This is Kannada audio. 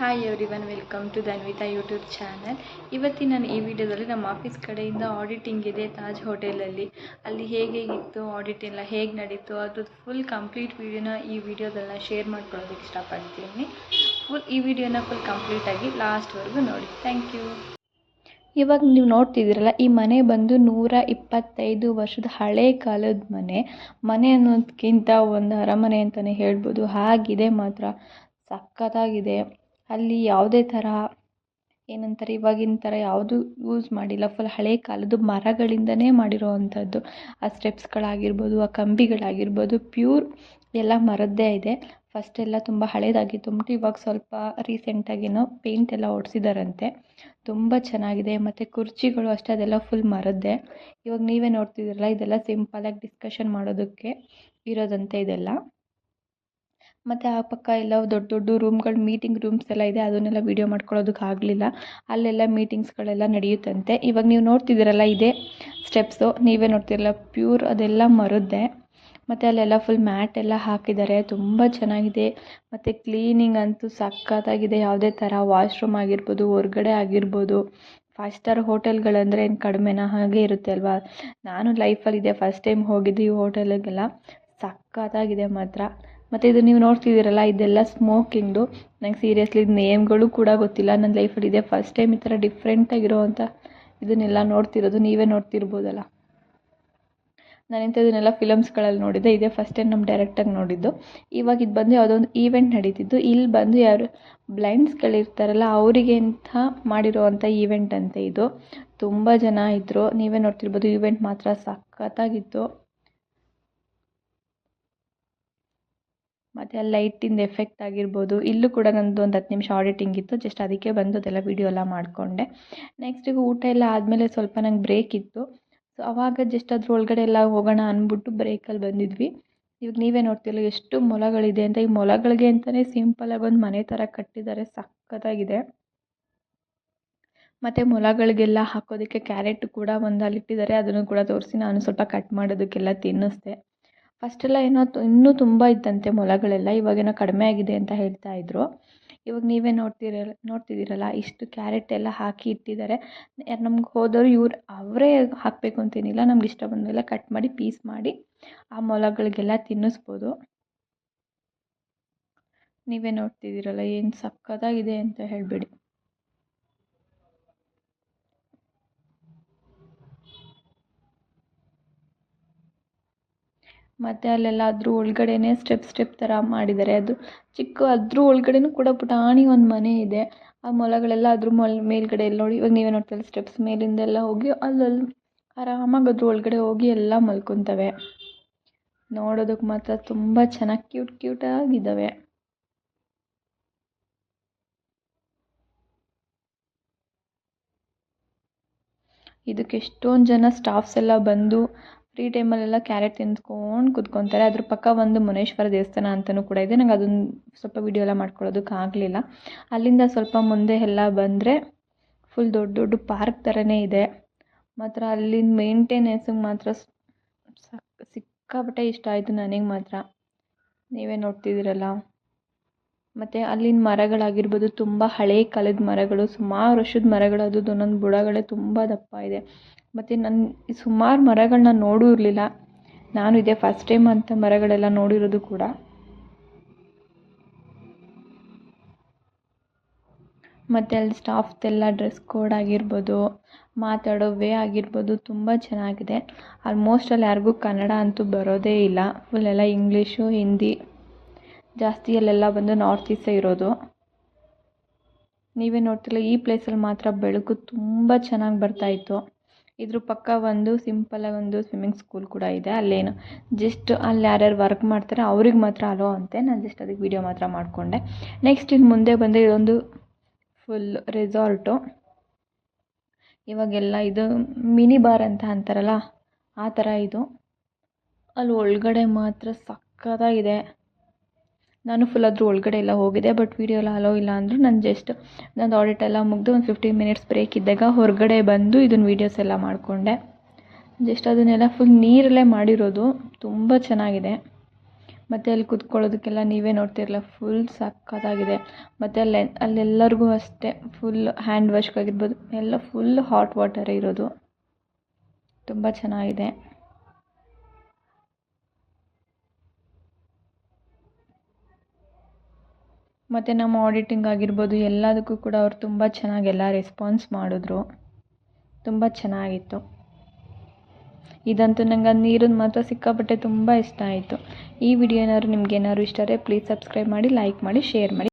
Hi everyone, welcome to Dhanvita YouTube channel. ಇವತ್ತಿನ ನಾನು ಈ ವಿಡಿಯೋದಲ್ಲಿ ನಮ್ಮ ಆಫೀಸ್ ಕಡೆಯಿಂದ ಆಡಿಟಿಂಗ್ ಇದೆ ತಾಜ್ ಹೋಟೆಲಲ್ಲಿ. ಅಲ್ಲಿ ಹೇಗಿತ್ತು ಆಡಿಟ್ ಎಲ್ಲ ಹೇಗೆ ನಡೀತು ಅದ್ರದ್ದು ಫುಲ್ ಕಂಪ್ಲೀಟ್ ವೀಡಿಯೋನ ಈ ವಿಡಿಯೋದಲ್ಲ ಶೇರ್ ಮಾಡ್ಕೊಳ್ಳೋದಕ್ಕೆ ಇಷ್ಟಪಡ್ತೀನಿ. ಈ ವಿಡಿಯೋನ ಫುಲ್ ಕಂಪ್ಲೀಟಾಗಿ ಲಾಸ್ಟ್ವರೆಗೂ ನೋಡಿ. Thank you. ಇವಾಗ ನೀವು ನೋಡ್ತಿದ್ದೀರಲ್ಲ, ಈ ಮನೆ ಬಂದು 125 ವರ್ಷದ ಹಳೆ ಕಾಲದ ಮನೆ ಅನ್ನೋದಕ್ಕಿಂತ ಒಂದು ಅರಮನೆ ಅಂತಲೇ ಹೇಳ್ಬೋದು. ಹಾಗಿದೆ, ಮಾತ್ರ ಸಖತ್ತಾಗಿದೆ. ಅಲ್ಲಿ ಯಾವುದೇ ಥರ ಏನಂತಾರೆ ಇವಾಗಿನ ಥರ ಯಾವುದು ಯೂಸ್ ಮಾಡಿಲ್ಲ. ಫುಲ್ ಹಳೆ ಕಾಲದ ಮರಗಳಿಂದನೇ ಮಾಡಿರೋ ಅಂಥದ್ದು. ಆ ಸ್ಟೆಪ್ಸ್ಗಳಾಗಿರ್ಬೋದು, ಆ ಕಂಬಿಗಳಾಗಿರ್ಬೋದು, ಪ್ಯೂರ್ ಎಲ್ಲ ಮರದ್ದೇ ಇದೆ. ಫಸ್ಟೆಲ್ಲ ತುಂಬ ಹಳೇದಾಗಿತ್ತು, ಇವಾಗ ಸ್ವಲ್ಪ ರೀಸೆಂಟಾಗೇನೋ ಪೇಂಟ್ ಎಲ್ಲ ಹೊಡ್ಸಿದಾರಂತೆ. ತುಂಬ ಚೆನ್ನಾಗಿದೆ. ಮತ್ತು ಕುರ್ಚಿಗಳು ಅಷ್ಟೇ, ಅದೆಲ್ಲ ಫುಲ್ ಮರದ್ದೇ. ಇವಾಗ ನೀವೇ ನೋಡ್ತಿದ್ದೀರಲ್ಲ, ಇದೆಲ್ಲ ಸಿಂಪಲಾಗಿ ಡಿಸ್ಕಷನ್ ಮಾಡೋದಕ್ಕೆ ಇರೋದಂತೆ ಇದೆಲ್ಲ. ಮತ್ತು ಆ ಪಕ್ಕ ಎಲ್ಲ ದೊಡ್ಡ ದೊಡ್ಡ ರೂಮ್ಗಳು, ಮೀಟಿಂಗ್ ರೂಮ್ಸ್ ಎಲ್ಲ ಇದೆ. ಅದನ್ನೆಲ್ಲ ವೀಡಿಯೋ ಮಾಡ್ಕೊಳ್ಳೋದಕ್ಕೆ ಆಗಲಿಲ್ಲ. ಅಲ್ಲೆಲ್ಲ ಮೀಟಿಂಗ್ಸ್ಗಳೆಲ್ಲ ನಡೆಯುತ್ತಂತೆ. ಇವಾಗ ನೀವು ನೋಡ್ತಿದ್ದೀರಲ್ಲ, ಇದೇ ಸ್ಟೆಪ್ಸು. ನೀವೇ ನೋಡ್ತಿರಲ್ಲ, ಪ್ಯೂರ್ ಅದೆಲ್ಲ ಮರದ್ದೇ. ಮತ್ತು ಅಲ್ಲೆಲ್ಲ ಫುಲ್ ಮ್ಯಾಟ್ ಎಲ್ಲ ಹಾಕಿದ್ದಾರೆ. ತುಂಬ ಚೆನ್ನಾಗಿದೆ. ಮತ್ತು ಕ್ಲೀನಿಂಗ್ ಅಂತೂ ಸಖತ್ತಾಗಿದೆ. ಯಾವುದೇ ಥರ ವಾಶ್ರೂಮ್ ಆಗಿರ್ಬೋದು, ಹೊರ್ಗಡೆ ಆಗಿರ್ಬೋದು. 5 ಸ್ಟಾರ್ ಹೋಟೆಲ್ಗಳಂದರೆ ಏನು ಕಡಿಮೆನಾ? ಹಾಗೆ ಇರುತ್ತೆ ಅಲ್ವಾ. ನಾನು ಲೈಫಲ್ಲಿ ಇದೆ ಫಸ್ಟ್ ಟೈಮ್ ಹೋಗಿದ್ದು ಈ ಹೋಟೆಲಿಗೆಲ್ಲ. ಸಖತ್ತಾಗಿದೆ ಮಾತ್ರ. ಮತ್ತು ಇದು ನೀವು ನೋಡ್ತಿದ್ದೀರಲ್ಲ, ಇದೆಲ್ಲ ಸ್ಮೋಕಿಂಗ್ದು. ನಂಗೆ ಸೀರಿಯಸ್ಲಿ ನೇಮ್ಗಳು ಕೂಡ ಗೊತ್ತಿಲ್ಲ. ನನ್ನ ಲೈಫಲ್ಲಿ ಇದೆ ಫಸ್ಟ್ ಟೈಮ್ ಈ ಥರ ಡಿಫ್ರೆಂಟಾಗಿರೋವಂಥ ಇದನ್ನೆಲ್ಲ ನೋಡ್ತಿರೋದು. ನೀವೇ ನೋಡ್ತಿರ್ಬೋದಲ್ಲ. ನಾನು ಇಂಥದನ್ನೆಲ್ಲ ಫಿಲಮ್ಸ್ಗಳಲ್ಲಿ ನೋಡಿದ್ದೆ, ಇದೇ ಫಸ್ಟ್ ಟೈಮ್ ನಮ್ಮ ಡೈರೆಕ್ಟಾಗಿ ನೋಡಿದ್ದು. ಇವಾಗ ಇದು ಬಂದು ಯಾವುದೋ ಒಂದು ಈವೆಂಟ್ ನಡೀತಿದ್ದು. ಇಲ್ಲಿ ಬಂದು ಯಾರು ಬ್ಲೈಂಡ್ಸ್ಗಳಿರ್ತಾರಲ್ಲ ಅವರಿಗೆ ಅಂತ ಮಾಡಿರೋವಂಥ ಈವೆಂಟ್ ಅಂತೆ ಇದು. ತುಂಬ ಜನ ಇದ್ದರು, ನೀವೇ ನೋಡ್ತಿರ್ಬೋದು. ಈವೆಂಟ್ ಮಾತ್ರ ಸಖತ್ತಾಗಿತ್ತು. ಮತ್ತು ಅಲ್ಲಿ ಲೈಟಿಂದ ಎಫೆಕ್ಟ್ ಆಗಿರ್ಬೋದು. ಇಲ್ಲೂ ಕೂಡ ನನ್ನದು ಒಂದು 10 ನಿಮಿಷ ಆಡಿಟಿಂಗ್ ಇತ್ತು. ಜಸ್ಟ್ ಅದಕ್ಕೆ ಬಂದು ಅದೆಲ್ಲ ವೀಡಿಯೋ ಎಲ್ಲ ಮಾಡಿಕೊಂಡೆ. ನೆಕ್ಸ್ಟಿಗೆ ಊಟ ಎಲ್ಲ ಆದಮೇಲೆ ಸ್ವಲ್ಪ ನಂಗೆ ಬ್ರೇಕ್ ಇತ್ತು. ಸೊ ಆವಾಗ ಜಸ್ಟ್ ಅದ್ರ ಒಳಗಡೆ ಎಲ್ಲ ಹೋಗೋಣ ಅಂದ್ಬಿಟ್ಟು ಬ್ರೇಕಲ್ಲಿ ಬಂದಿದ್ವಿ. ಇವಾಗ ನೀವೇ ನೋಡ್ತಿರಲ್ಲ ಎಷ್ಟು ಮೊಲಗಳಿದೆ ಅಂತ. ಈ ಮೊಲಗಳಿಗೆ ಅಂತಲೇ ಸಿಂಪಲಾಗಿ ಒಂದು ಮನೆ ಥರ ಕಟ್ಟಿದ್ದಾರೆ. ಸಖತ್ತಾಗಿದೆ. ಮತ್ತು ಮೊಲಗಳಿಗೆಲ್ಲ ಹಾಕೋದಕ್ಕೆ ಕ್ಯಾರೆಟ್ ಕೂಡ ಒಂದು ಅಲ್ಲಿಟ್ಟಿದ್ದಾರೆ. ಅದನ್ನು ಕೂಡ ತೋರಿಸಿ ನಾನು ಸ್ವಲ್ಪ ಕಟ್ ಮಾಡೋದಕ್ಕೆಲ್ಲ ತಿನ್ನಿಸ್ದೆ. ಫಸ್ಟೆಲ್ಲ ಏನೋ ಇನ್ನೂ ತುಂಬ ಇತ್ತಂತೆ ಮೊಲಗಳೆಲ್ಲ. ಇವಾಗೇನೋ ಕಡಿಮೆ ಆಗಿದೆ ಅಂತ ಹೇಳ್ತಾಯಿದ್ರು. ಇವಾಗ ನೀವೇ ನೋಡ್ತಿದ್ದೀರಲ್ಲ, ಇಷ್ಟು ಕ್ಯಾರೆಟ್ ಎಲ್ಲ ಹಾಕಿ ಇಟ್ಟಿದ್ದಾರೆ. ನಮ್ಗೆ ಹೋದವರು ಅವರೇ ಹಾಕಬೇಕು ಅಂತೇನಿಲ್ಲ. ನಮ್ಗೆ ಇಷ್ಟ ಬಂದೆಲ್ಲ ಕಟ್ ಮಾಡಿ ಪೀಸ್ ಮಾಡಿ ಆ ಮೊಲಗಳಿಗೆಲ್ಲ ತಿನ್ನಿಸ್ಬೋದು. ನೀವೇ ನೋಡ್ತಿದ್ದೀರಲ್ಲ, ಏನು ಸಖತ್ತಾಗಿದೆ ಅಂತ ಹೇಳಬೇಡಿ. ಮತ್ತು ಅಲ್ಲೆಲ್ಲ ಅದ್ರ ಒಳಗಡೆನೇ ಸ್ಟೆಪ್ ಥರ ಮಾಡಿದ್ದಾರೆ. ಅದು ಚಿಕ್ಕ ಅದ್ರ ಒಳಗಡೆನೂ ಕೂಡ ಪುಟಾಣಿ ಒಂದು ಮನೆ ಇದೆ. ಆ ಮೊಲಗಳೆಲ್ಲ ಅದ್ರ ಮೇಲ್ಗಡೆ ಎಲ್ಲ ನೋಡಿ. ಇವಾಗ ನೀವೇ ನೋಡ್ತಿಲ್ಲ, ಸ್ಟೆಪ್ಸ್ ಮೇಲಿಂದೆಲ್ಲ ಹೋಗಿ ಅಲ್ಲಲ್ಲಿ ಆರಾಮಾಗಿ ಅದ್ರ ಒಳಗಡೆ ಹೋಗಿ ಎಲ್ಲ ಮಲ್ಕೊತವೆ. ನೋಡೋದಕ್ಕೆ ಮಾತ್ರ ತುಂಬ ಚೆನ್ನಾಗಿ ಕ್ಯೂಟಾಗಿದ್ದಾವೆ. ಇದಕ್ಕೆ ಎಷ್ಟೊಂದು ಜನ ಸ್ಟಾಫ್ಸ್ ಎಲ್ಲ ಬಂದು ಫ್ರೀ ಟೈಮಲ್ಲೆಲ್ಲ ಕ್ಯಾರೆಟ್ ತಿಂದ್ಕೊಂಡು ಕೂತ್ಕೊತಾರೆ. ಅದ್ರ ಪಕ್ಕ ಒಂದು ಮುನೇಶ್ವರ ದೇವಸ್ಥಾನ ಅಂತಲೂ ಕೂಡ ಇದೆ. ನಂಗೆ ಅದನ್ನು ಸ್ವಲ್ಪ ವೀಡಿಯೋ ಎಲ್ಲ ಮಾಡ್ಕೊಳ್ಳೋದಕ್ಕೆ ಆಗಲಿಲ್ಲ. ಅಲ್ಲಿಂದ ಸ್ವಲ್ಪ ಮುಂದೆ ಎಲ್ಲ ಬಂದರೆ ಫುಲ್ ದೊಡ್ಡ ದೊಡ್ಡ ಪಾರ್ಕ್ ಥರನೇ ಇದೆ. ಮಾತ್ರ ಅಲ್ಲಿನ ಮೇಂಟೆನೆನ್ಸಿಗೆ ಮಾತ್ರ ಸಿಕ್ಕಾಪಟ್ಟೆ ಇಷ್ಟ ಆಯಿತು ನನಗೆ ಮಾತ್ರ. ನೀವೇ ನೋಡ್ತಿದ್ದೀರಲ್ಲ. ಮತ್ತು ಅಲ್ಲಿನ ಮರಗಳಾಗಿರ್ಬೋದು, ತುಂಬ ಹಳೇ ಕಾಲದ ಮರಗಳು, ಸುಮಾರು ವರ್ಷದ ಮರಗಳು. ಅದು ಒಂದೊಂದು ಬುಡಗಳೇ ತುಂಬ ದಪ್ಪ ಇದೆ. ಮತ್ತು ನಾನು ಸುಮಾರು ಮರಗಳನ್ನ ನೋಡೂ ಇರಲಿಲ್ಲ. ನಾನು ಇದೇ ಫಸ್ಟ್ ಟೈಮ್ ಅಂತ ಮರಗಳೆಲ್ಲ ನೋಡಿರೋದು ಕೂಡ. ಮತ್ತು ಅಲ್ಲಿ ಸ್ಟಾಫ್ದೆಲ್ಲ ಡ್ರೆಸ್ ಕೋಡ್ ಆಗಿರ್ಬೋದು, ಮಾತಾಡೋ ವೇ ಆಗಿರ್ಬೋದು ತುಂಬ ಚೆನ್ನಾಗಿದೆ. ಆಲ್ಮೋಸ್ಟ್ ಅಲ್ಲಿ ಯಾರಿಗೂ ಕನ್ನಡ ಅಂತೂ ಬರೋದೇ ಇಲ್ಲ. ಫುಲ್ ಎಲ್ಲ ಇಂಗ್ಲೀಷು, ಹಿಂದಿ ಜಾಸ್ತಿ. ಅಲ್ಲೆಲ್ಲ ಬಂದು ನಾರ್ತ್ ಈಸ್ಟೇ ಇರೋದು. ನೀವೇ ನೋಡ್ತಿಲ್ಲ, ಈ ಪ್ಲೇಸಲ್ಲಿ ಮಾತ್ರ ಬೆಳಕು ತುಂಬ ಚೆನ್ನಾಗಿ ಬರ್ತಾಯಿತ್ತು. ಇದ್ರ ಪಕ್ಕ ಒಂದು ಸಿಂಪಲಾಗಿ ಒಂದು ಸ್ವಿಮ್ಮಿಂಗ್ ಸ್ಕೂಲ್ ಕೂಡ ಇದೆ. ಅಲ್ಲೇನು ಜಸ್ಟ್ ಅಲ್ಲಿ ಯಾರ್ಯಾರು ವರ್ಕ್ ಮಾಡ್ತಾರೆ ಅವ್ರಿಗೆ ಮಾತ್ರ ಅಲೋ ಅಂತೆ. ನಾನು ಜಸ್ಟ್ ಅದಕ್ಕೆ ವೀಡಿಯೋ ಮಾತ್ರ ಮಾಡಿಕೊಂಡೆ. ನೆಕ್ಸ್ಟ್ ಇನ್ನು ಮುಂದೆ ಬಂದರೆ ಇದೊಂದು ಫುಲ್ ರೆಸಾರ್ಟು. ಇವಾಗೆಲ್ಲ ಇದು ಮಿನಿ ಬಾರ್ ಅಂತ ಅಂತಾರಲ್ಲ, ಆ ಥರ ಇದು. ಅಲ್ಲಿ ಒಳಗಡೆ ಮಾತ್ರ ಸಖತ್ತಾಗಿದೆ. ನಾನು ಫುಲ್ ಅದ್ರ ಒಳಗಡೆ ಎಲ್ಲ ಹೋಗಿದೆ, ಬಟ್ ವೀಡಿಯೋ ಎಲ್ಲ ಅಲೋ ಇಲ್ಲ ಅಂದರು. ನಾನು ಜಸ್ಟ್ ನಂದು ಆಡಿಟ್ ಎಲ್ಲ ಮುಗಿದು ಒಂದು 15 ಮಿನಿಟ್ಸ್ ಬ್ರೇಕ್ ಇದ್ದಾಗ ಹೊರಗಡೆ ಬಂದು ಇದನ್ನು ವೀಡಿಯೋಸ್ ಎಲ್ಲ ಮಾಡಿಕೊಂಡೆ. ಜಸ್ಟ್ ಅದನ್ನೆಲ್ಲ ಫುಲ್ ನೀರಲ್ಲೇ ಮಾಡಿರೋದು. ತುಂಬ ಚೆನ್ನಾಗಿದೆ. ಮತ್ತು ಅಲ್ಲಿ ಕುತ್ಕೊಳ್ಳೋದಕ್ಕೆಲ್ಲ ನೀವೇ ನೋಡ್ತಿರಲ್ಲ ಫುಲ್ ಸಕ್ಕತ್ತಾಗಿದೆ. ಮತ್ತು ಅಲ್ಲೆಲ್ಲರಿಗೂ ಅಷ್ಟೇ ಫುಲ್ ಹ್ಯಾಂಡ್ ವಾಶ್ಗಾಗಿರ್ಬೋದು ಎಲ್ಲ ಫುಲ್ ಹಾಟ್ ವಾಟರೇ ಇರೋದು, ತುಂಬ ಚೆನ್ನಾಗಿದೆ. ಮತ್ತು ನಮ್ಮ ಆಡಿಟಿಂಗ್ ಆಗಿರ್ಬೋದು ಎಲ್ಲದಕ್ಕೂ ಕೂಡ ಅವ್ರು ತುಂಬ ಚೆನ್ನಾಗೆಲ್ಲ ರೆಸ್ಪಾನ್ಸ್ ಮಾಡಿದ್ರು, ತುಂಬ ಚೆನ್ನಾಗಿತ್ತು. ಇದಂತೂ ನಂಗೆ ನೀರನ್ನು ಮಾತ್ರ ಸಿಕ್ಕಾಪಟ್ಟೆ ತುಂಬ ಇಷ್ಟ ಆಯಿತು. ಈ ವಿಡಿಯೋ ಏನಾದ್ರು ನಿಮ್ಗೆ ಏನಾದ್ರು ಇಷ್ಟ ಆದರೆ ಪ್ಲೀಸ್ ಸಬ್ಸ್ಕ್ರೈಬ್ ಮಾಡಿ, ಲೈಕ್ ಮಾಡಿ, ಶೇರ್ ಮಾಡಿ.